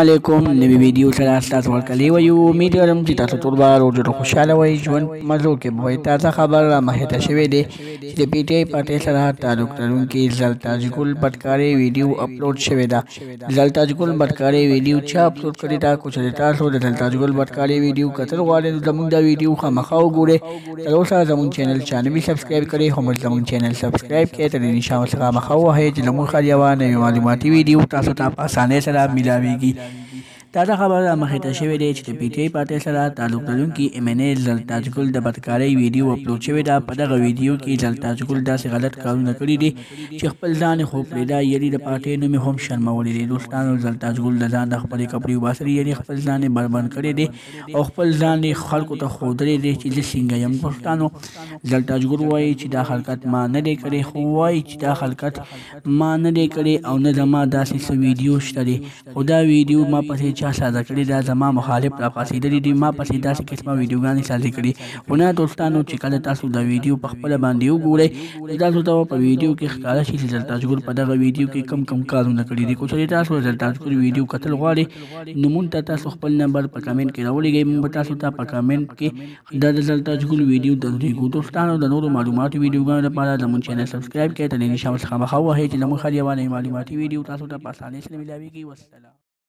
علیکم نوی ویډیو سره تاسو ورکلی وایو امید لرم چې تاسو ټول به روز خوشحاله وئ ژوند په مزو کې به وئ تازه خبر رامخته شوی دی چې د پی ټی آی پارټۍ سره تعلق لرونکي زلتاج ګل بټکاري ویډیو اپلوډ شوې ده زلتاج ګل بټکاري ویډیو چا اپلوډ کړې ده که چېرې تاسو د زلتاج ګل بټکاري ویډیو کتل غواړئ نو زموږ دا ویډیو خامخا وګورئ تر اوسه زموږ چینل چا نه وي سبسکرایب کړی خو موږ زموږ چینل سبسکرایب کړئ تر دې نشان څخه مخه ووهئ چې زموږ هر یوه نوې معلوماتي ویډیو تاسو ته په اسانۍ سره میلاویږي تازه خبر رامخته شوې ده چې د پی ټی آی پارټۍ سره تعلق لرونکي ایم این ای زلتاج ګل د بټکارۍ ویډیو اپلوډ شوې ده په دغه ویډیو کې زلتاج ګل داسې غلط کارونه کړي دي چې خپل ځان یې خوږ کړی ده یعنې د پارټۍ نوم یې هم شرمولی دی دوستانو زلتاج ګل د ځان د خپلې کپړې وباسلي یعنې خپل ځان یې بربند کړی دی او خپل ځان یې خلکو ته ښودلی دی چې زه څنګه یم دوستانو زلتاج ګل وایي چې دا حرکت ما نه دی کړی خو وایي چې دا حرکت ما نه دی کړی او نه زما داسې څه ویډیو شته دی خو دا ویډیو ما پسې چا ساده کړې ده زما مخالف راپاڅېدلي دي ما پسې داسې قسمه ویډیوګانې سازي کړي خو نه دوستانو چې کله تاسو دا ویډیو په خپله باندې وګورئ نو تاسو ته په ویډیو کې ښکاره شي چې زلتاج ګل په دغه ویډیو کې کم کارونه کړي دي که چېرې تاسو زلتاج ګل ویډیو کتل غواړئ نو موږ ته تاسو خپل نمبر په کمنټ کې راولېږئ موږ به تاسو ته په کمنټ کې دا د زلتاج ګل ویډیو درلیږو دوستانو د نورو معلوماتو ویډیوګانو لپاره زموږ چینل سبسکرایب کړئ تر دې نشان څخه مخه ووهئ چې زموږ هر یوه نوې معلوماتي ویډیو تاسو ته په اسانۍ سره میلاویږي والسلام